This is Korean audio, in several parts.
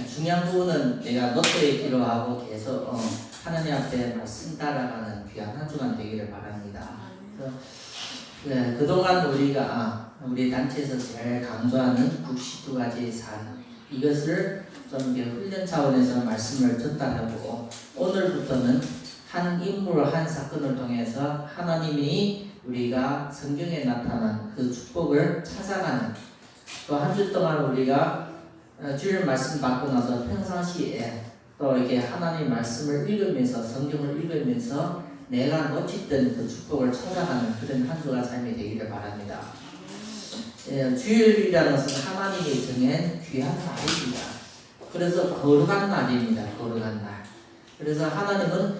중요한 부분은 내가 노트에 기록하고 계속 하나님 앞에 말씀 따라가는 귀한 한 주간 되기를 바랍니다. 그래서 그동안 우리 단체에서 제일 강조하는 62가지의 삶, 이것을 좀 훈련 차원에서 말씀을 전달하고, 오늘부터는 한 인물 한 사건을 통해서 하나님이 우리가 성경에 나타난 그 축복을 찾아가는, 또 한 주 동안 우리가 주일 말씀 받고 나서 평상시에 또 이렇게 하나님 말씀을 읽으면서, 성경을 읽으면서 내가 놓쳤던 그 축복을 찾아가는 그런 한 주간 삶이 되기를 바랍니다. 주일이라는 것은 하나님이 정한 귀한 날입니다. 그래서 거룩한 날입니다. 거룩한 날. 그래서 하나님은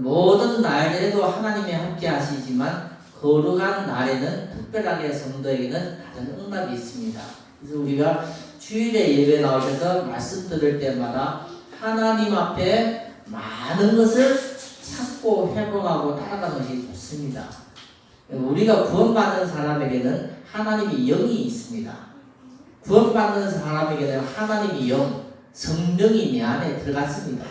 모든 날에도 하나님이 함께 하시지만 거룩한 날에는 특별하게 성도에게는 다른 응답이 있습니다. 그래서 우리가 주일에 예배 나오셔서 말씀 들을 때마다 하나님 앞에 많은 것을 찾고 회복하고 따라가는 것이 좋습니다. 우리가 구원받는 사람에게는 하나님이 영이 있습니다. 구원받는 사람에게는 하나님이 영, 성령이 내 안에 들어갔습니다.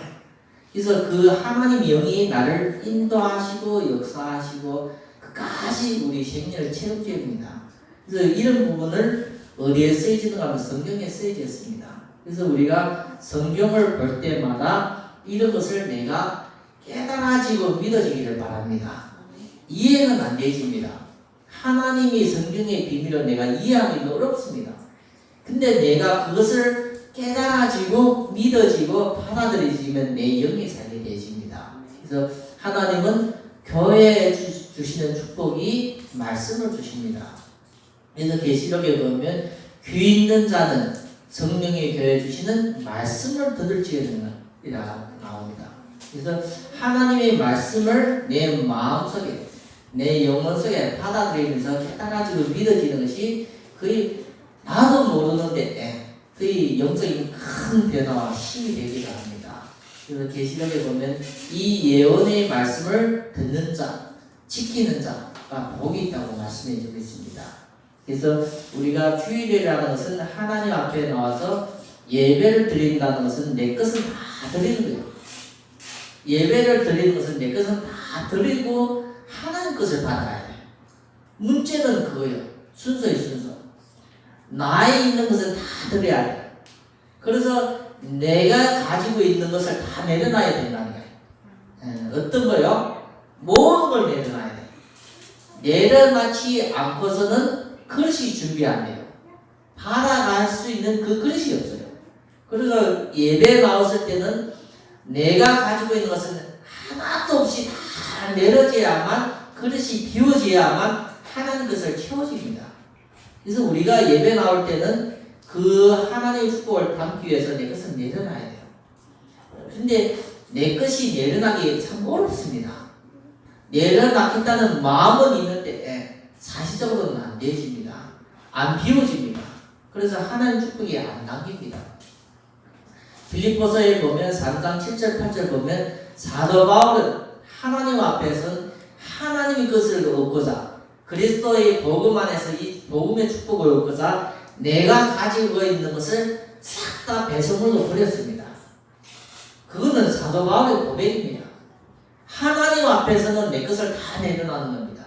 그래서 그 하나님의 영이 나를 인도하시고 역사하시고 끝까지 우리 생애를 채워줍니다. 그래서 이런 부분을 어디에 쓰여지는가 하면 성경에 쓰여졌습니다. 그래서 우리가 성경을 볼 때마다 이런 것을 내가 깨달아지고 믿어지기를 바랍니다. 이해는 안 되집니다. 하나님이 성경의 비밀을 내가 이해하기는 어렵습니다. 근데 내가 그것을 깨달아지고 믿어지고 받아들여지면 내 영이 살게 되어집니다. 그래서 하나님은 교회에 주시는 축복이 말씀을 주십니다. 그래서 계시록에 보면 귀 있는 자는 성령의 교회에 주시는 말씀을 들을지어다 나옵니다. 그래서 하나님의 말씀을 내 마음속에, 내 영혼 속에 받아들이면서 깨달아지고 믿어지는 것이 거의 나도 모르는데 거의 영적인 큰 변화와 힘이 되기를 합니다. 그래서 계시록에 보면 이 예언의 말씀을 듣는 자, 지키는 자가 복이 있다고 말씀해 주고 있습니다. 그래서 우리가 주일이라는 것은 하나님 앞에 나와서 예배를 드린다는 것은 내 것은 다 드리는 거예요. 예배를 드리는 것은 내 것은 다 드리고 하나님 것을 받아야 돼요. 문제는 그거예요. 순서의 순서. 나에 있는 것은 다 드려야 돼요. 그래서 내가 가지고 있는 것을 다 내려놔야 된다는 거예요. 어떤 거요? 모든 걸 내려놔야 돼요. 내려놓지 않고서는 그릇이 준비 안 돼요. 받아갈 수 있는 그 그릇이 없어요. 그래서 예배 나왔을 때는 내가 가지고 있는 것은 하나도 없이 다 내려져야만, 그릇이 비워져야만 하나님 것을 채워집니다. 그래서 우리가 예배 나올 때는 그 하나님의 축복을 담기 위해서 내 것을 내려놔야 돼요. 근데 내 것이 내려나기 참 어렵습니다. 내려놨겠다는 마음은 있는데 사실적으로는 안 되어집니다. 안 비워집니다. 그래서 하나님 축복이 안 남깁니다. 빌립보서에 보면 3장 7절 8절 보면 사도 바울은 하나님 앞에서 하나님의 것을 얻고자, 그리스도의 복음 안에서 이 복음의 축복을 얻고자 내가 가지고 있는 것을 싹 다 배설물로 버렸습니다. 그거는 사도 바울의 고백입니다. 하나님 앞에서는 내 것을 다 내려놓는 겁니다.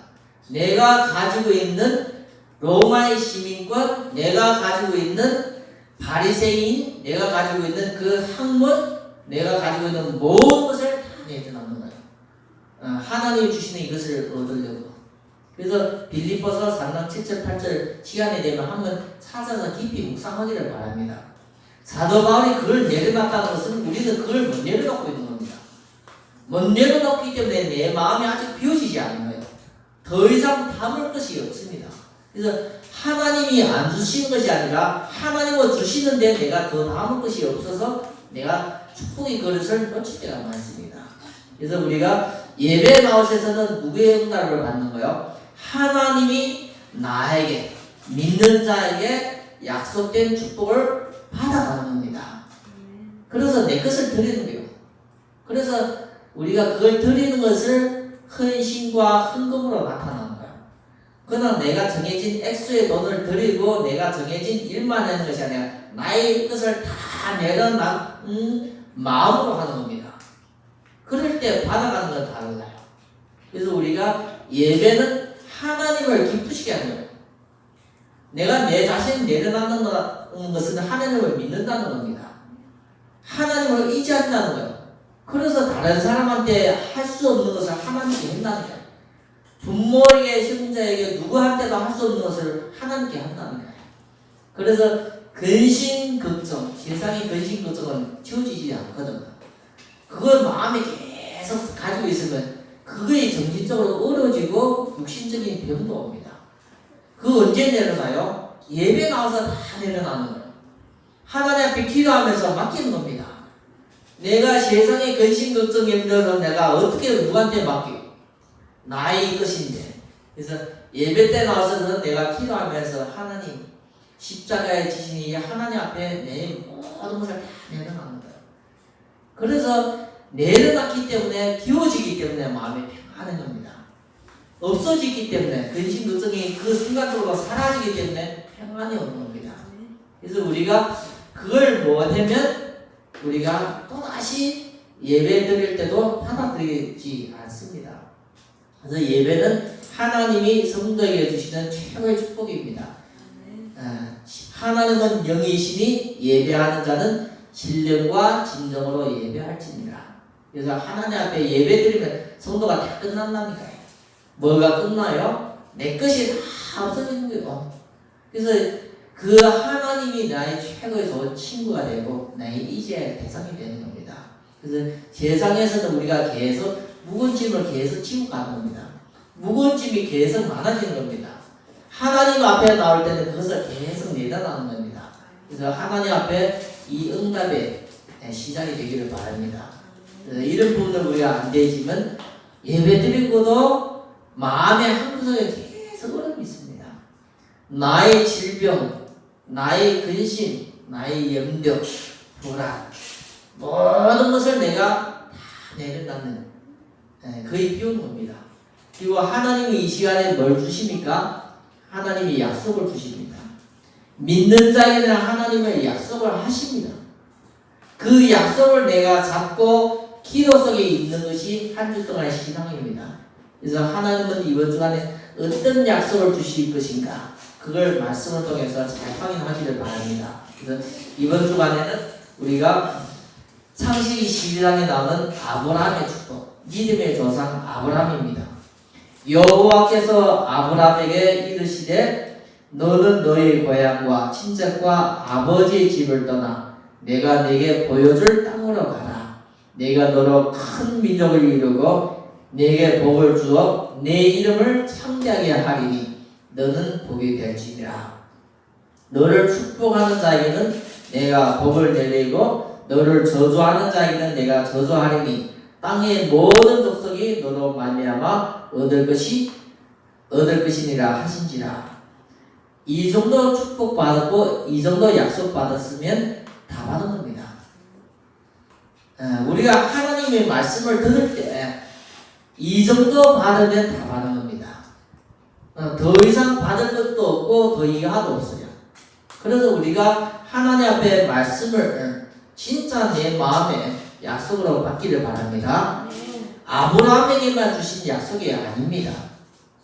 내가 가지고 있는 로마의 시민권, 내가 가지고 있는 바리새인, 내가 가지고 있는 그 학문, 내가 가지고 있는 모든 것을 다 내려놓는 거예요. 하나님이 주시는 이것을 얻으려고. 그래서 빌립보서 3장 7절 8절 시간이 되면 한번 찾아서 깊이 묵상하기를 바랍니다. 사도 바울이 그걸 내려놨다는 것은 우리는 그걸 못 내려놓고 있는 겁니다. 못 내려놓기 때문에 내 마음이 아직 비워지지 않는 거예요. 더 이상 담을 것이 없습니다. 그래서 하나님이 안 주시는 것이 아니라 하나님은 주시는데 내가 더 담을 것이 없어서 내가 축복의 그릇을 놓칠 때가 많습니다. 그래서 우리가 예배에 나오셔서는 누구의 응답을 받는 거예요? 하나님이 나에게, 믿는 자에게 약속된 축복을 받아가는 겁니다. 그래서 내 것을 드리는 거예요. 그래서 우리가 그걸 드리는 것을 헌신과 헌금으로 나타나는 거예요. 그러나 내가 정해진 액수의 돈을 드리고 내가 정해진 일만 하는 것이 아니라 나의 것을 다 내려놓은 마음으로 하는 겁니다. 그럴 때 받아가는 건 다르다요. 그래서 우리가 예배는 하나님을 기쁘시게 하는 거예요. 내가 내 자신을 내려놓는 것은 하나님을 믿는다는 겁니다. 하나님을 의지한다는 거예요. 그래서 다른 사람한테 할 수 없는 것을 하나님께 한다는 거예요. 부모에게, 형제에게, 누구한테도 할 수 없는 것을 하나님께 한다는 거예요. 그래서 근심 걱정, 세상의 근심 걱정은 지워지지 않거든요. 그걸 마음에 계속 가지고 있으면 그거에 정신적으로 어려워지고 육신적인 병도 옵니다. 그거 언제 내려놔요? 예배 나와서 다 내려놔는 거예요. 하나님 앞에 기도하면서 맡기는 겁니다. 내가 세상의 근심 걱정 염려는 내가 어떻게 누구한테 맡기고 나의 것인데. 그래서 예배 때 나와서는 내가 기도하면서 하나님 십자가의 지신이 하나님 앞에 내 모든 것을 다 내려놓는 거예요. 그래서 내려놨기 때문에 기워지기 때문에 마음이 평안한 겁니다. 없어지기 때문에 근심 걱정이 그 순간적으로 사라지기 때문에 평안이 오는 겁니다. 그래서 우리가 그걸 못하면 우리가 또다시 예배 드릴 때도 받아들이지 않습니다. 그래서 예배는 하나님이 성도에게 주시는 최고의 축복입니다. 하나님은 영이시니 예배하는 자는 신령과 진정으로 예배할지니라. 그래서 하나님 앞에 예배 드리면 성도가 다 끝난다니까요. 뭐가 끝나요? 내 것이 다 없어지는 거예요. 그래서 그 하나님이 나의 최고의 좋은 친구가 되고 나의 의지의 대상이 되는 겁니다. 그래서 세상에서는 우리가 계속 무거운 짐을 계속 지고 가는 겁니다. 무거운 짐이 계속 많아지는 겁니다. 하나님 앞에 나올 때는 그것을 계속 내려놓는 겁니다. 그래서 하나님 앞에 이 응답의 시작이 되기를 바랍니다. 이런 부분을 우리가 안 되지만 예배 드리고도 마음의 한구석에 계속 어려움이 있습니다. 나의 질병, 나의 근심, 나의 염려, 불안, 모든 것을 내가 다 내려놓는 거의 비우는 겁니다. 그리고 하나님이 이 시간에 뭘 주십니까? 하나님이 약속을 주십니다. 믿는 자에게는 하나님의 약속을 하십니다. 그 약속을 내가 잡고 기도 속에 있는 것이 한 주 동안의 신앙입니다. 그래서 하나님은 이번 주간에 어떤 약속을 주실 것인가, 그걸 말씀을 통해서 잘 확인하시길 바랍니다. 그래서 이번 주간에는 우리가 창세기 12장에 나오는 아브라함의 축복, 믿음의 조상 아브라함입니다. 여호와께서 아브라함에게 이르시되 너는 너의 고향과 친척과 아버지의 집을 떠나 내가 네게 보여줄 땅으로 가라. 내가 너로 큰 민족을 이루고 네게 복을 주어 네 이름을 창대하게 하리니 너는 복이 될지니라. 너를 축복하는 자에게는 내가 복을 내리고 너를 저주하는 자에게는 내가 저주하리니 땅의 모든 족속이 너로 말미암아 얻을 것이니라 하신지라. 이 정도 축복 받았고 이 정도 약속 받았으면 다 받은 겁니다. 우리가 하나님의 말씀을 들을 때 이 정도 받으면 다 받은 겁니다. 더 이상 받을 것도 없고 더 이하도 없어요. 그래서 우리가 하나님 앞에 말씀을 진짜 내 마음에 약속으로 받기를 바랍니다. 아브라함에게만 주신 약속이 아닙니다.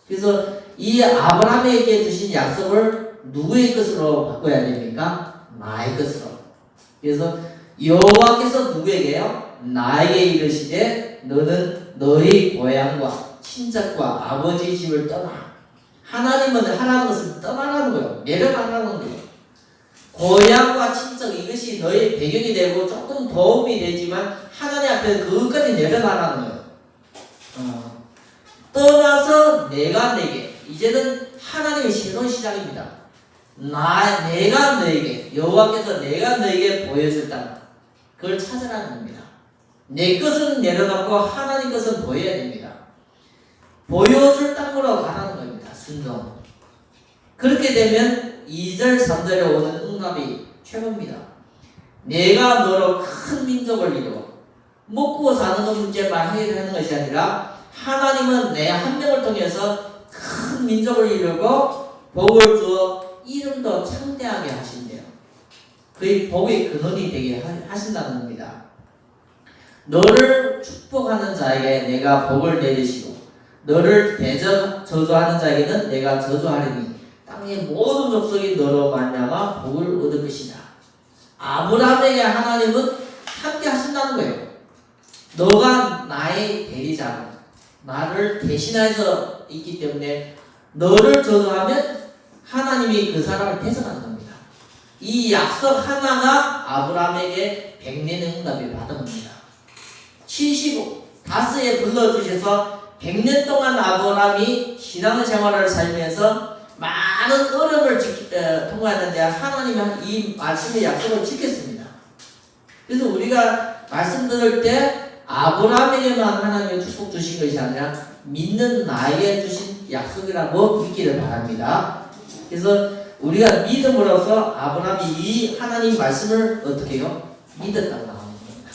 그래서 이 아브라함에게 주신 약속을 누구의 것으로 바꿔야 됩니까? 나의 것으로. 그래서 여호와께서 누구에게요? 나에게 이르시되 너는 너의 고향과 친척과 아버지의 집을 떠나. 하나님은 하라는 것은 떠나라는 거예요. 내려가라는 거예요. 고향과 친척, 이것이 너의 배경이 되고 조금 도움이 되지만 하나님 앞에 그것까지 내려놔라는 거예요. 떠나서 내가 내게, 이제는 하나님의 새로운 시작입니다. 내가 너에게, 여호와께서 내가 너에게 보여줄 땅, 그걸 찾으라는 겁니다. 내 것은 내려놓고 하나님 것은 보여야 됩니다. 보여줄 땅으로 가라는 겁니다. 순종. 그렇게 되면 2절, 3절에 오는 응답이 최고입니다. 내가 너로 큰 민족을 이루어 먹고 사는 것 문제만 해결하는 것이 아니라 하나님은 내 한 명을 통해서 큰 민족을 이루고 복을 주어 이름도 창대하게 하신대요. 그의 복의 근원이 되게 하신다는 겁니다. 너를 축복하는 자에게 내가 복을 내리시고 너를 저주하는 자에게는 내가 저주하리니 땅의 모든 족속이 너로 말미암아 복을 얻을 것이다. 아브라함에게 하나님은 함께 하신다는 거예요. 너가 나의 대리자고 나를 대신해서 있기 때문에 너를 저주하면 하나님이 그 사람을 뺏어가는 겁니다. 이 약속 하나가 아브라함에게 100년의 응답을 받은 겁니다. 75에 불러주셔서 100년 동안 아브라함이 신앙생활을 살면서 많은 어려움을 통과했는데 하나님이 이 말씀의 약속을 지켰습니다. 그래서 우리가 말씀 들을 때 아브라함에게만 하나님의 축복 주신 것이 아니라 믿는 나에게 주신 약속이라고 믿기를 바랍니다. 그래서 우리가 믿음으로써 아브라함이 이 하나님 말씀을 어떻게 해요? 믿었다고 나오는 겁니다.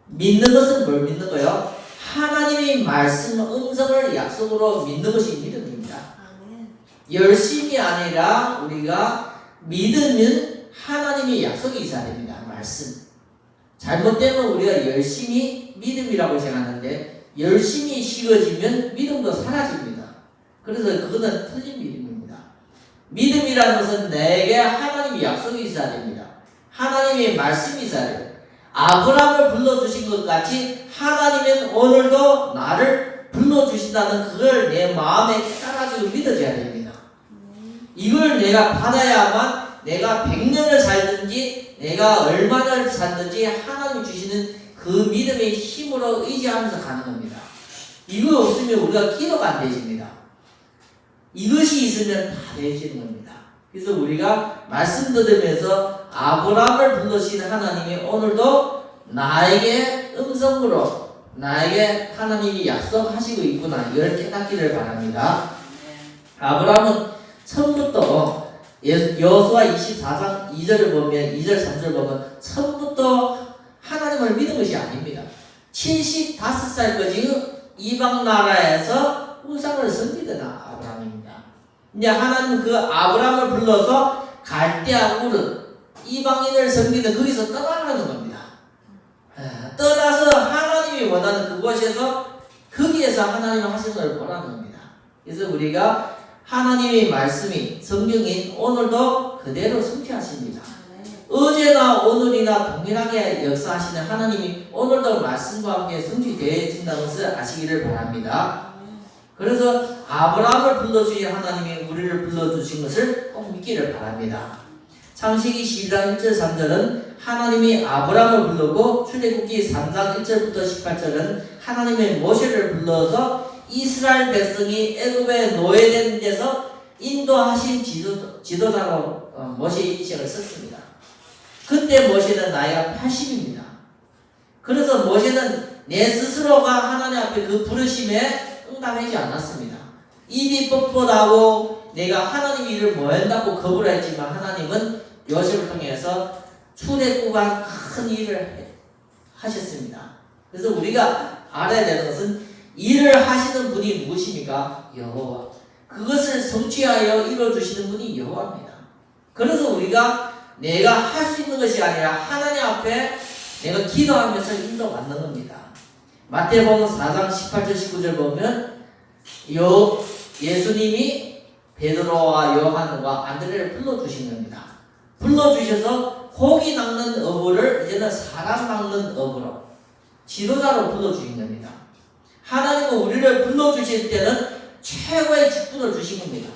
믿는 것은 뭘 믿는 거예요? 하나님의 말씀 음성을 약속으로 믿는 것이 믿음입니다. 열심이 아니라 우리가 믿으면 하나님의 약속이 있어야 됩니다. 말씀. 잘못되면 우리가 열심히 믿음이라고 생각하는데 열심히 식어지면 믿음도 사라집니다. 그래서 그거는 틀린 믿음입니다. 믿음이라는 것은 내게 하나님의 약속이 있어야 됩니다. 하나님의 말씀이 있어야 돼요. 아브라함을 불러주신 것 같이 하나님은 오늘도 나를 불러주신다는 그걸 내 마음에 깨달아지고 믿어져야 됩니다. 이걸 내가 받아야만 내가 100년을 살든지 내가 얼마나 살든지 하나님이 주시는 그 믿음의 힘으로 의지하면서 가는 겁니다. 이거 없으면 우리가 기도가 안 되십니다. 이것이 있으면 다 되시는 겁니다. 그래서 우리가 말씀 들으면서 아브라함을 불러주시는 하나님이 오늘도 나에게 음성으로 나에게 하나님이 약속하시고 있구나 이걸 깨닫기를 바랍니다. 아브라함은 처음부터 여호수아 24장 2절을 보면 2절 3절 보면 처음부터 하나님을 믿은 것이 아닙니다. 75살까지 이방 나라에서 우상을 섬기던 아브라함입니다. 이제 하나님은 그 아브라함을 불러서 갈대아 우르 이방인을 섬기는 거기서 떠나라는 겁니다. 떠나서 하나님이 원하는 그곳에서 거기에서 하나님을 하시는 걸 보라는 겁니다. 그래서 우리가 하나님의 말씀이 성경인 오늘도 그대로 성취하십니다. 어제나 오늘이나 동일하게 역사하시는 하나님이 오늘도 말씀과 함께 성취되어진다는 것을 아시기를 바랍니다. 그래서 아브라함을 불러주신 하나님이 우리를 불러주신 것을 꼭 믿기를 바랍니다. 창세기 12장 1절 3절은 하나님이 아브라함을 부르고 출애굽기 3장 1절부터 18절은 하나님의 모세를 불러서 이스라엘 백성이 애굽에 노예된 데서 인도하신 지도자로 모세의 인식을 썼습니다. 그때 모세는 나이가 80입니다. 그래서 모세는 내 스스로가 하나님 앞에 그 부르심에 응답하지 않았습니다. 입이 뻣뻣하고 내가 하나님 일을 뭐 한다고 거부를 했지만 하나님은 요셉을 통해서 출애굽한 큰 일을 하셨습니다. 그래서 우리가 알아야 되는 것은 일을 하시는 분이 무엇입니까? 여호와. 그것을 성취하여 이루어주시는 분이 여호와입니다. 그래서 우리가 내가 할 수 있는 것이 아니라 하나님 앞에 내가 기도하면서 인도받는 겁니다. 마태복음 4장 18절 19절 보면 예수님이 베드로와 요한과 안드레를 불러주신 겁니다. 불러주셔서 고기 낚는 어부를 이제는 사람 낚는 어부로 지도자로 불러주신 겁니다. 하나님은 우리를 불러주실 때는 최고의 직분을 주신 겁니다.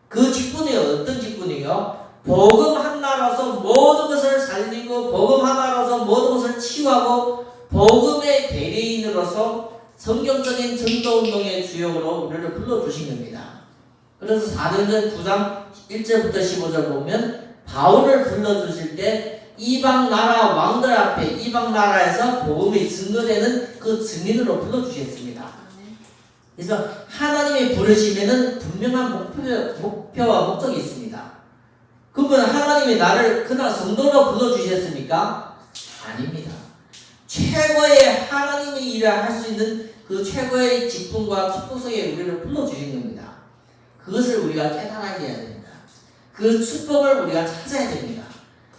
그 직분이 어떤 직분이요? 복음 하나로서 모든 것을 살리고 복음 하나로서 모든 것을 치유하고 복음의 대리인으로서 성경적인 전도운동의 주역으로 우리를 불러주신 겁니다. 그래서 사도행전 9장 1절부터 15절 보면 바울을 불러주실 때 이방 나라 왕들 앞에 이방 나라에서 복음이 증거되는 그 증인으로 불러주셨습니다. 그래서 하나님이 부르시면은 분명한 목표와 목적이 있습니다. 그러면 하나님이 나를 그날 성도로 불러주셨습니까? 아닙니다. 최고의 하나님의 일을 할 수 있는 그 최고의 직분과 축복 속에 우리를 불러주신 겁니다. 그것을 우리가 깨달아야 됩니다. 그 축복을 우리가 찾아야 됩니다.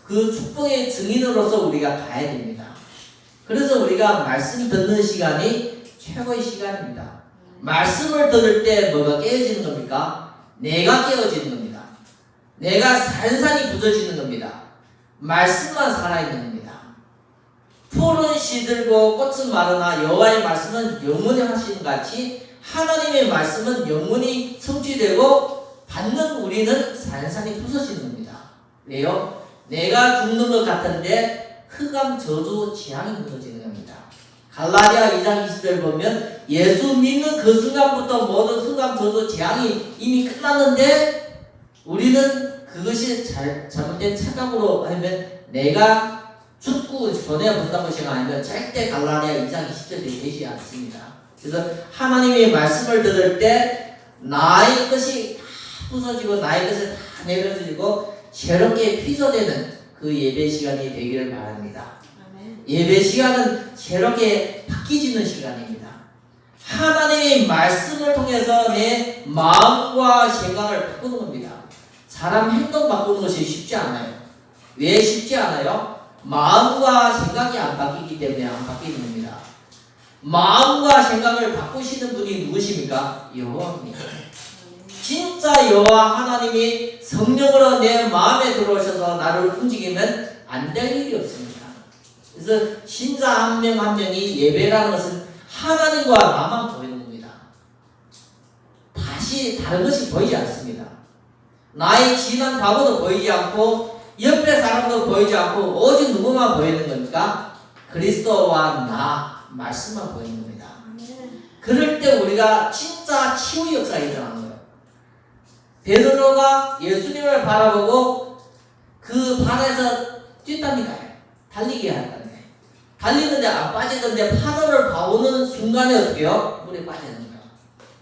그 축복의 증인으로서 우리가 가야 됩니다. 그래서 우리가 말씀 듣는 시간이 최고의 시간입니다. 말씀을 들을 때 뭐가 깨어지는 겁니까? 내가 깨어지는 겁니다. 내가 산산이 부서지는 겁니다. 말씀만 살아있는 겁니다. 풀은 시들고 꽃은 마르나 여호와의 말씀은 영원히 하시는 같이 하나님의 말씀은 영원히 성취되고 받는 우리는 산산이 부서지는 겁니다. 왜요? 내가 죽는 것 같은데 흑암 저주 재앙이 무너지는 겁니다. 갈라디아 2장 20절 보면 예수 믿는 그 순간부터 모든 흑암 저주 재앙이 이미 끝났는데 우리는 그것이 잘못된 착각으로 하면 내가 죽고 전에 본다고 생각하면 절대 갈라디아 2장 20절이 되지 않습니다. 그래서 하나님의 말씀을 들을 때 나의 것이 다 부서지고 나의 것을 다 내려드리고 새롭게 피서되는 그 예배 시간이 되기를 바랍니다. 예배 시간은 새롭게 바뀌지는 시간입니다. 하나님의 말씀을 통해서 내 마음과 생각을 바꾸는 겁니다. 사람 행동 바꾸는 것이 쉽지 않아요. 왜 쉽지 않아요? 마음과 생각이 안 바뀌기 때문에 안 바뀌는 겁니다. 마음과 생각을 바꾸시는 분이 누구십니까? 여호와입니다. 진짜 여호와 하나님이 성령으로 내 마음에 들어오셔서 나를 움직이면 안 될 일이 없습니다. 그래서 신자 한 명 한 명이 예배라는 것은 하나님과 나만 보이는 겁니다. 다시 다른 것이 보이지 않습니다. 나의 지난 과거도 보이지 않고 옆에 사람도 보이지 않고 오직 누구만 보이는 겁니까? 그리스도와 나 말씀만 보이는 겁니다. 그럴 때 우리가 진짜 치유 역사가 일어나는 거예요. 베드로가 예수님을 바라보고 그 바다에서 뛰답니다. 달리게 한다네. 달리는데 안 빠지던데 파도를 봐오는 순간에 어떻게요? 물에 빠지는 거예요.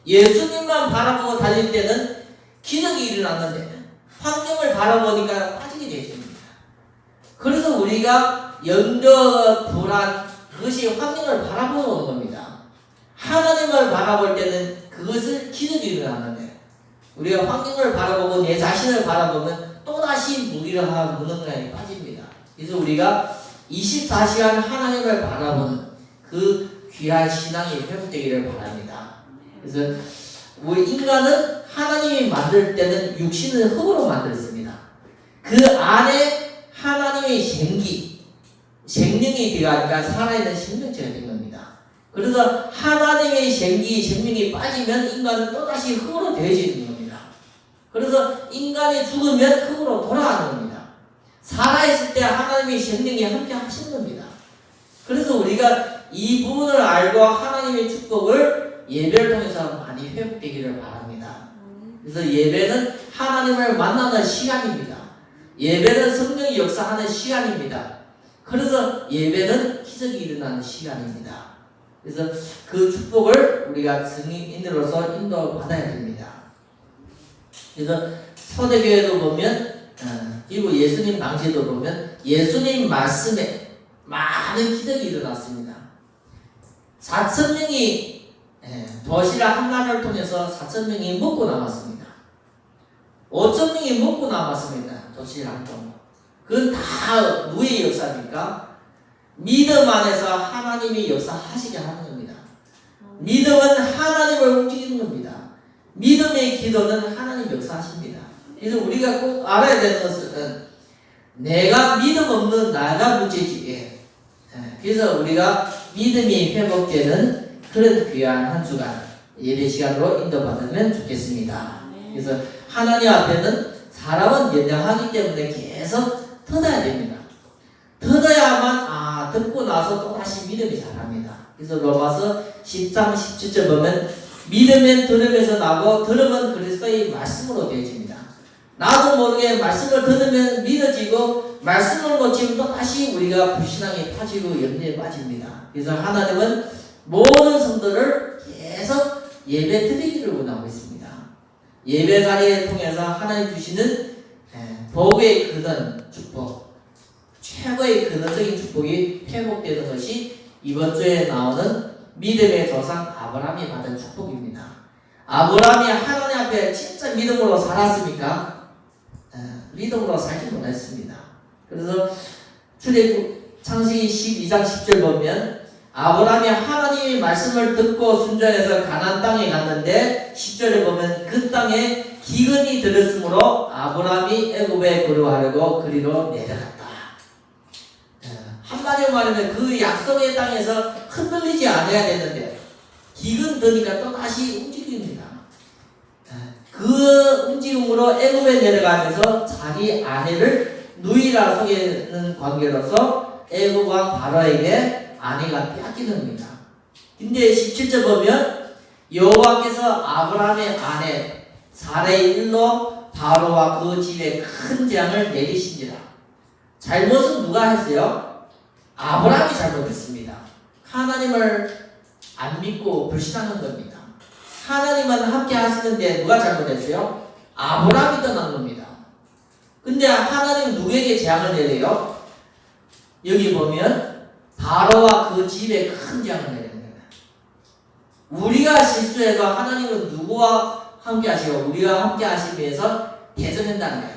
예수님만 바라보고 달릴 때는 기적이 일어났는데 환경을 바라보니까 빠지게 되십니다. 그래서 우리가 염려, 불안, 그것이 환경을 바라보는 겁니다. 하나님을 바라볼 때는 그것을 기적이 일어났는데 우리가 환경을 바라보고 내 자신을 바라보면 또다시 무기력한 무능력에 빠집니다. 그래서 우리가 24시간 하나님을 바라보는 그 귀한 신앙이 회복되기를 바랍니다. 그래서 우리 인간은 하나님이 만들 때는 육신을 흙으로 만들었습니다. 그 안에 하나님의 생명이 들어가니까 살아있는 생명체가 된 겁니다. 그래서 하나님의 생명이 빠지면 인간은 또다시 흙으로 되어지는 겁니다. 그래서 인간이 죽으면 흙으로 돌아가는 겁니다. 살아있을 때 하나님의 생명이 함께 하시는 겁니다. 그래서 우리가 이 부분을 알고 하나님의 축복을 예배를 통해서 많이 회복되기를 바랍니다. 그래서 예배는 하나님을 만나는 시간입니다. 예배는 성령이 역사하는 시간입니다. 그래서 예배는 기적이 일어나는 시간입니다. 그래서 그 축복을 우리가 증인으로서 인도받아야 됩니다. 그래서 초대교회도 보면 그리고 예수님 당시에도 보면 예수님 말씀에 많은 기적이 일어났습니다. 4,000명이 도시락 하나를 통해서 4,000명이 먹고 남았습니다. 5,000명이 먹고 남았습니다. 도시락 한 통. 그건 다 누구의 역사입니까? 믿음 안에서 하나님이 역사하시게 하는 겁니다. 믿음은 하나님을 움직이는 겁니다. 믿음의 기도는 하나님 역사하십니다. 그래서 우리가 꼭 알아야 되는 것은 내가 믿음 없는 나가 문제지. 그래서 우리가 믿음이 회복되는 그런 귀한 한 주간 예배 시간으로 인도받으면 좋겠습니다. 그래서 하나님 앞에는 사람은 연약하기 때문에 계속 터져야 됩니다. 터져야만 듣고 나서 또 다시 믿음이 자랍니다. 그래서 로마서 13, 17절 보면 믿으면 들음에서 나고 들음은 그리스도의 말씀으로 되어집니다. 나도 모르게 말씀을 들으면 믿어지고 말씀을 놓치면 또 다시 우리가 불신앙에 빠지고 염려에 빠집니다. 그래서 하나님은 모든 성도를 계속 예배 드리기를 원하고 있습니다. 예배 자리를 통해서 하나님 주시는 복의 근원 축복, 최고의 근원적인 축복이 회복되는 것이 이번 주에 나오는 믿음의 조상 아브라함이 받은 축복입니다. 아브라함이 하나님 앞에 진짜 믿음으로 살았습니까? 믿음으로 살지 못했습니다. 그래서 창세기 12장 10절 보면 아브라함이 하나님의 말씀을 듣고 순종해서 가나안 땅에 갔는데 10절에 보면 그 땅에 기근이 들었으므로 아브라함이 애굽에 거류하려고 그리로 내려갔다. 한마디로 말하면 그 약속의 땅에서 흔들리지 않아야 되는데 기근 드니까 또 다시 움직입니다. 그 움직임으로 애굽에 내려가면서 자기 아내를 누이라 속이는 관계로서 애굽 왕 바로에게 아내가 빼앗기는 겁니다. 근데 17절 보면 여호와께서 아브라함의 아내 사레의 일로 바로와 그 집에 큰 재앙을 내리신지라. 잘못은 누가 했어요? 아브라함이 잘못했습니다. 하나님을 안 믿고 불신하는 겁니다. 하나님은 함께 하시는데 누가 잘못했어요? 아브라함이 떠난 겁니다. 근데 하나님 누구에게 재앙을 내려요? 여기 보면 바로와 그 집에 큰 재앙을 내립니다. 우리가 실수해도 하나님은 누구와 함께 하시고 우리가 함께 하시기 위해서 대전한다는 거예요.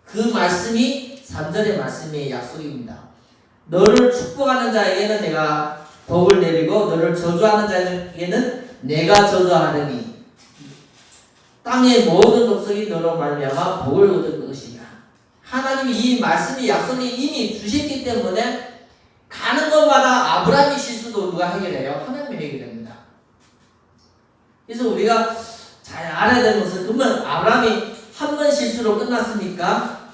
그 말씀이 3절의 말씀의 약속입니다. 너를 축복하는 자에게는 내가 복을 내리고 너를 저주하는 자에게는 내가 저주하리니 땅의 모든 족속이 너로 말미암아 복을 얻을 것이다. 하나님이 이 말씀이 약속이 이미 주셨기 때문에 가는 곳마다 아브라함의 실수도 누가 해결해요? 하나님이 해결합니다. 그래서 우리가 잘 알아야 되는 것은 그러면 아브라함이 한 번 실수로 끝났으니까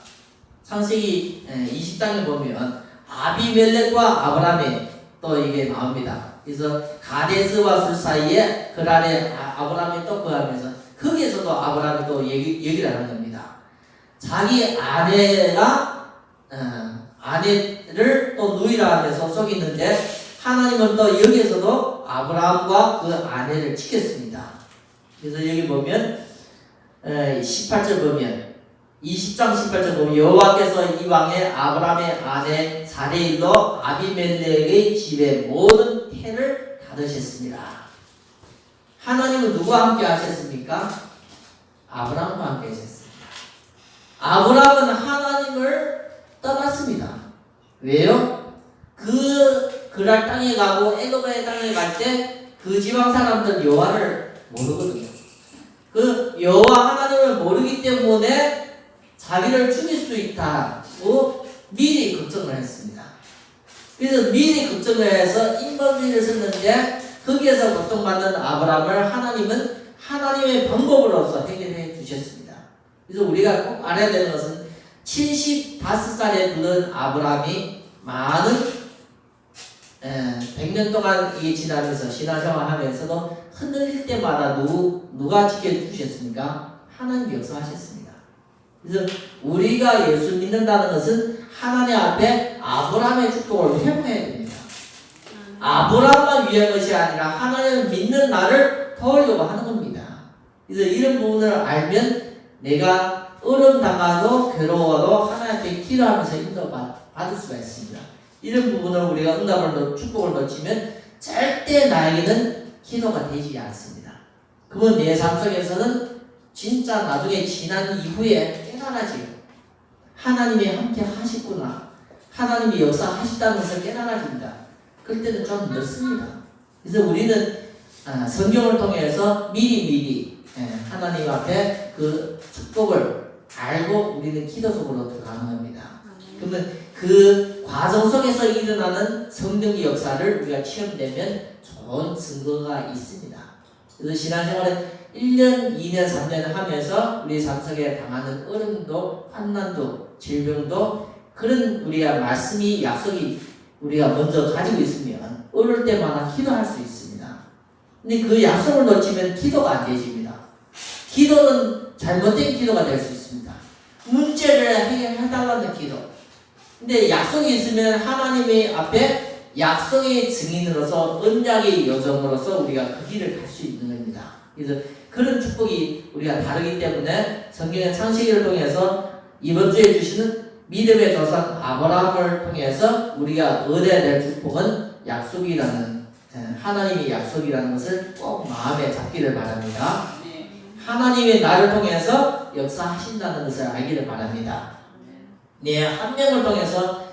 창세기 20장에 보면 아비멜렉과 아브라함의 또 이게 나옵니다. 그래서 가데스와 술 사이에 그랄에 아브라함이 또 거하면서 거기에서도 아브라함이 또 얘기를 하는 겁니다. 자기 아내가 아내를 또 누이라 하면서 속이는데 하나님은 또 여기에서도 아브라함과 그 아내를 지켰습니다. 그래서 여기 보면 18절 보면 20장 18절 보면 여호와께서 이방에 아브라함의 아내 사레일로 아비멜렉의 집에 모든 태를 닫으셨습니다. 하나님은 누구와 함께 하셨습니까? 아브라함과 함께 하셨습니다. 아브라함은 하나님을 떠났습니다. 왜요? 그랄 땅에 가고 애굽의 땅에 갈 때 그 지방 사람들 여호와를 모르거든요. 그 여호와 하나님을 모르기 때문에 자기를 죽일 수 있다고 미리 걱정을 했습니다. 그래서 미리 걱정을 해서 인번지를 썼는데 거기에서 고통받는 아브라함을 하나님은 하나님의 방법으로서 해결해 주셨습니다. 그래서 우리가 꼭 알아야 되는 것은 75살에 부른 아브라함이 많은 100년 동안 이게 지나면서 신앙생활 하면서도 흔들릴 때마다 누가 지켜주셨습니까? 하나님 역사하셨습니다. 그래서 우리가 예수 믿는다는 것은 하나님 앞에 아브라함의 축복을 회복해야 됩니다. 아브라함만 위한 것이 아니라 하나님을 믿는 나를 도우려고 하는 겁니다. 그래서 이런 부분을 알면 내가 어려움 당하고 괴로워도 하나님께 기도하면서 인도받을 수가 있습니다. 이런 부분을 우리가 응답을 축복을 놓치면 절대 나에게는 기도가 되지 않습니다. 그러면 내 삶 속에서는 진짜 나중에 지난 이후에 깨달아지요. 하나님이 함께 하시구나. 하나님이 역사하시다는 것을 깨달아집니다. 그럴 때는 좀 늦습니다. 그래서 우리는 성경을 통해서 미리 하나님 앞에 그 축복을 알고 우리는 기도 속으로 들어가는 겁니다. 그러면 그 과정 속에서 일어나는 성령의 역사를 우리가 체험되면 좋은 증거가 있습니다. 그래서 신앙생활을 1년, 2년, 3년 하면서 우리 삶 속에 당하는 어려움도, 환난도, 질병도 그런 우리가 말씀이 약속이 우리가 먼저 가지고 있으면 어려울 때마다 기도할 수 있습니다. 근데 그 약속을 놓치면 기도가 안 되집니다. 기도는 잘못된 기도가 될 수 있습니다. 문제를 해결해달라는 기도. 근데 약속이 있으면 하나님의 앞에 약속의 증인으로서 언약의 여정으로서 우리가 그 길을 갈 수 있는 겁니다. 그래서 그런 축복이 우리가 다르기 때문에 성경의 창세기를 통해서 이번 주에 주시는 믿음의 조상 아브라함을 통해서 우리가 얻어야 될 축복은 약속이라는 하나님의 약속이라는 것을 꼭 마음에 잡기를 바랍니다. 하나님이 나를 통해서 역사하신다는 것을 알기를 바랍니다. 내 한 명을 통해서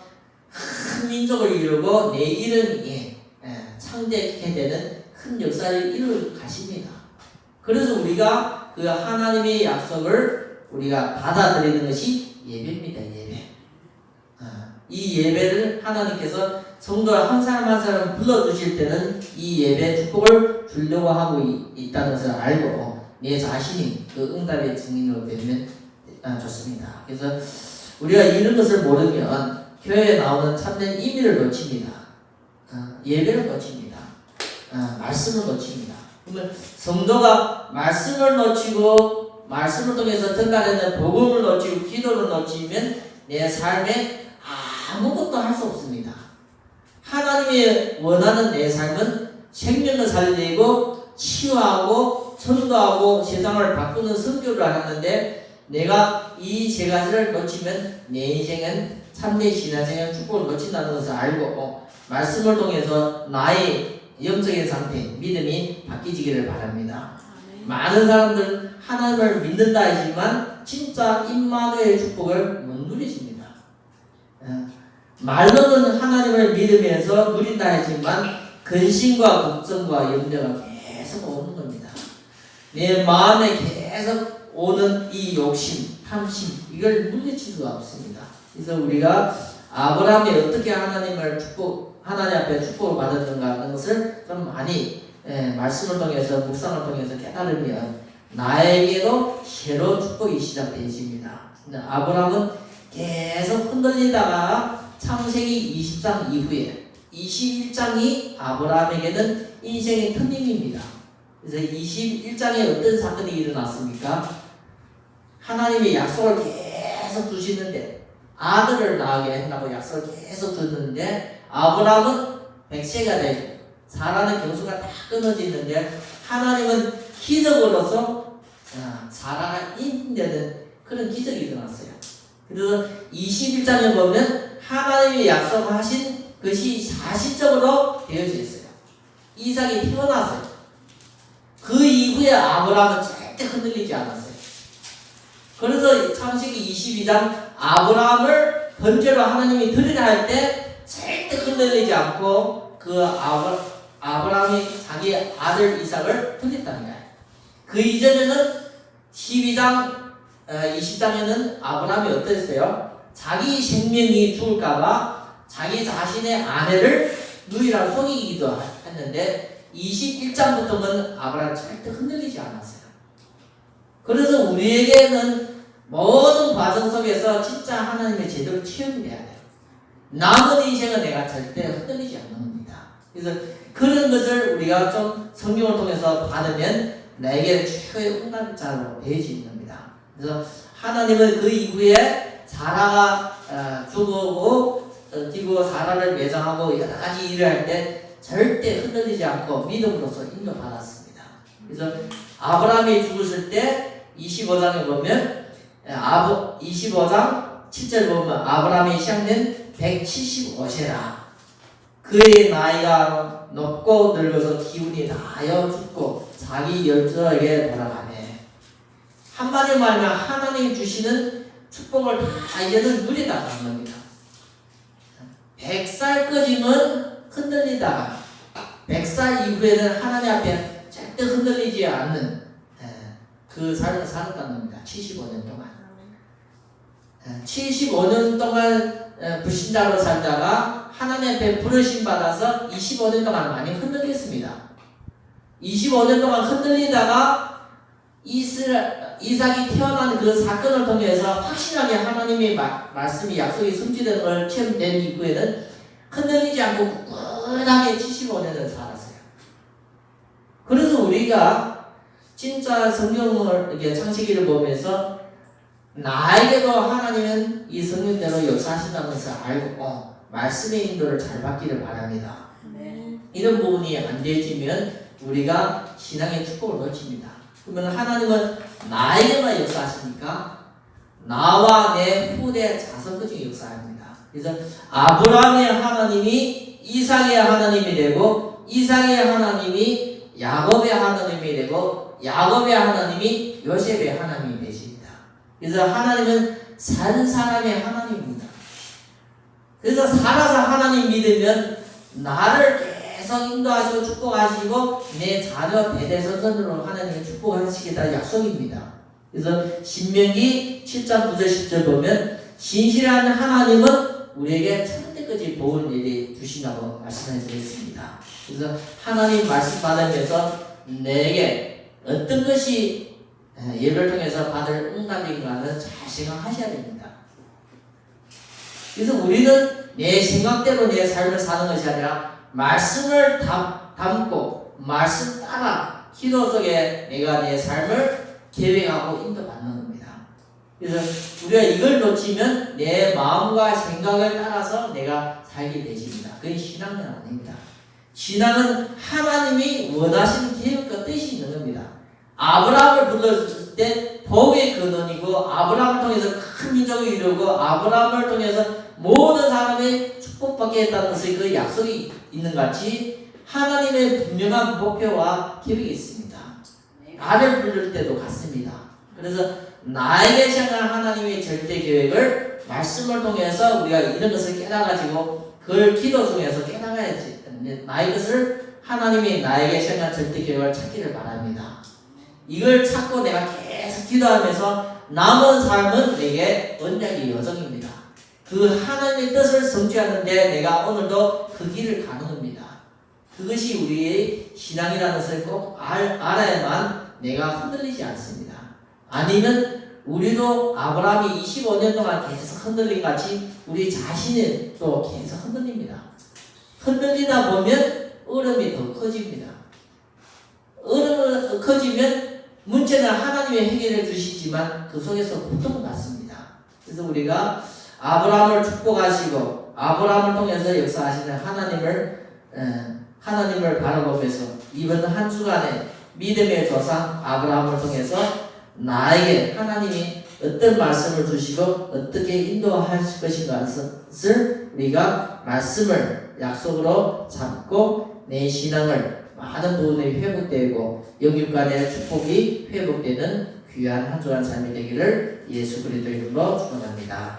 큰 민족을 이루고 내 이름이 창대하게 되는 큰 역사를 이루어 가십니다. 그래서 우리가 그 하나님의 약속을 우리가 받아들이는 것이 예배입니다. 예배. 이 예배를 하나님께서 성도 한 사람 한 사람 불러주실 때는 이 예배 축복을 주려고 하고 있다는 것을 알고 내 자신이 그 응답의 증인으로 되면 좋습니다. 그래서 우리가 이런 것을 모르면 교회에 나오는 참된 의미를 놓칩니다. 예배를 놓칩니다. 말씀을 놓칩니다. 그러면 성도가 말씀을 놓치고 말씀을 통해서 전달하는 복음을 놓치고 기도를 놓치면 내 삶에 아무것도 할 수 없습니다. 하나님이 원하는 내 삶은 생명을 살리고 치유하고 전도하고 세상을 바꾸는 선교를 하는데 내가 이 세 가지를 놓치면 내 인생은 참된 신앙생활 축복을 놓친다는 것을 알고 말씀을 통해서 나의 영적인 상태, 믿음이 바뀌지기를 바랍니다. 많은 사람들은 하나님을 믿는다 하지만 진짜 임마누엘 축복을 못 누리십니다. 말로는 하나님을 믿으면서 누린다 하지만 근심과 걱정과 염려가 계속 오는 겁니다. 내 마음에 계속 오는 이 욕심, 탐심, 이걸 물리칠 수가 없습니다. 그래서 우리가 아브라함이 어떻게 하나님 앞에 축복을 받았는가 하는 것을 좀 많이 말씀을 통해서 묵상을 통해서 깨달으면 나에게도 새로운 축복이 시작되어집니다. 아브라함은 계속 흔들리다가 창세기 20장 이후에 21장이 아브라함에게는 인생의 터닝입니다. 그래서 21장에 어떤 사건이 일어났습니까? 하나님이 약속을 계속 주시는데 아들을 낳게 한다고 약속을 계속 주는데 아브라함은 100세가 되고 사라는 경수가 다 끊어지는데 하나님은 기적으로서 사라가 인되는 그런 기적이 일어났어요. 그래서 21장에 보면 하나님이 약속하신 것이 사실적으로 되어져 있어요. 이삭이 태어났어요. 그 이후에 아브라함은 절대 흔들리지 않았어요. 그래서 창세기 22장 아브라함을 번제로 하나님이 드리라 할 때 절대 흔들리지 않고 그 아브라함이 자기 아들 이삭을 드렸다는 거예요. 그 이전에는 20장에는 아브라함이 어땠어요? 자기 생명이 죽을까봐 자기 자신의 아내를 누이라 속이기도 했는데 21장부터는 아브라함이 절대 흔들리지 않았어요. 그래서 우리에게는 모든 과정 속에서 진짜 하나님의 제대로 체험이 돼야 돼요. 남은 인생은 내가 절대 흔들리지 않는 겁니다. 그래서 그런 것을 우리가 좀 성경을 통해서 받으면 나에게 최고의 응답자로 되어지는 겁니다. 그래서 하나님은 그 이후에 사라가 죽고 뛰고 사라를 매장하고 여러 가지 일을 할 때 절대 흔들리지 않고 믿음으로써 인도받았습니다. 그래서 아브라함이 죽었을 때 25장에 보면 25장 7절 보면 아브라함이 시작된 175세라 그의 나이가 높고 늙어서 기운이 다하여 죽고 자기 열조에게 돌아가네. 한마디로 말하면 하나님이 주시는 축복을 다 이제는 누리다 가는 겁니다. 100살까지는 흔들리다가 100살 이후에는 하나님 앞에 절대 흔들리지 않는 그 삶을 살았다는 겁니다. 75년 동안 75년 동안 불신자로 살다가 하나님 앞에 부르심 받아서 25년 동안 많이 흔들렸습니다. 25년 동안 흔들리다가 이삭이 태어난 그 사건을 통해서 확실하게 하나님의 말씀이 약속이 성취되는 걸 체험된 이후에는 흔들리지 않고 꿋꿋하게 75년을 살았어요. 그래서 우리가 진짜 성경을 이렇게 창세기를 보면서 나에게도 하나님은 이 성경대로 역사하신다는 것을 알고 말씀의 인도를 잘 받기를 바랍니다. 이런 부분이 안 되어지면 우리가 신앙의 축복을 놓칩니다. 그러면 하나님은 나에게만 역사하십니까? 나와 내 후대 자손까지 역사합니다. 그래서 아브라함의 하나님이 이삭의 하나님이 되고 이삭의 하나님이 야곱의 하나님이 되고 야곱의 하나님이 요셉의 하나님이 되십니다. 그래서 하나님은 산 사람이 하나님입니다. 그래서 살아서 하나님 믿으면 나를 계속 인도하시고 축복하시고 내 자녀 대대손손으로 하나님이 축복하시겠다는 약속입니다. 그래서 신명기 7장 9절 10절 보면 신실한 하나님은 우리에게 천대까지 복을 내리 주신다고 말씀해 주셨습니다. 그래서 하나님 말씀 받으면서 내게 어떤 것이 예배를 통해서 받을 응답인가는 잘 생각하셔야 됩니다. 그래서 우리는 내 생각대로 내 삶을 사는 것이 아니라 말씀을 담고 말씀 따라 기도 속에 내가 내 삶을 계획하고 인도받는 겁니다. 그래서 우리가 이걸 놓치면 내 마음과 생각을 따라서 내가 살게 되십니다. 그게 신앙은 아닙니다. 신앙은 하나님이 원하시는 계획과 뜻이 있는 겁니다. 아브라함을 불렀을 때 복의 근원이고 아브라함을 통해서 큰 민족을 이루고 아브라함을 통해서 모든 사람이 축복받게 했다는 것의 그 약속이 있는 같이 하나님의 분명한 목표와 계획이 있습니다. 나를 부를 때도 같습니다. 그래서 나에게 향한 하나님의 절대 계획을 말씀을 통해서 우리가 이런 것을 깨달아가지고 그걸 기도 중에서 깨달아야지. 나의 것을 하나님이 나에게 향한 절대 계획을 찾기를 바랍니다. 이걸 찾고 내가 계속 기도하면서 남은 삶은 내게 언약의 여정입니다. 그 하나님의 뜻을 성취하는데 내가 오늘도 그 길을 가는 겁니다. 그것이 우리의 신앙이라는 것을 꼭 알아야만 내가 흔들리지 않습니다. 아니면 우리도 아브라함이 25년 동안 계속 흔들린 같이 우리 자신은 또 계속 흔들립니다. 흔들리다 보면 어려움이 더 커집니다. 어려움이 커지면 문제는 하나님이 해결해 주시지만 그 속에서 고통은 났습니다. 그래서 우리가 아브라함을 축복하시고 아브라함을 통해서 역사하시는 하나님을 바라보면서 이번 한 주간에 믿음의 조상 아브라함을 통해서 나에게 하나님이 어떤 말씀을 주시고 어떻게 인도하실 것인가를 우리가 말씀을 약속으로 잡고 내 신앙을 많은 부분이 회복되고 영육간의 축복이 회복되는 귀한 한 주간 삶이 되기를 예수 그리스도의 이름으로 축원합니다.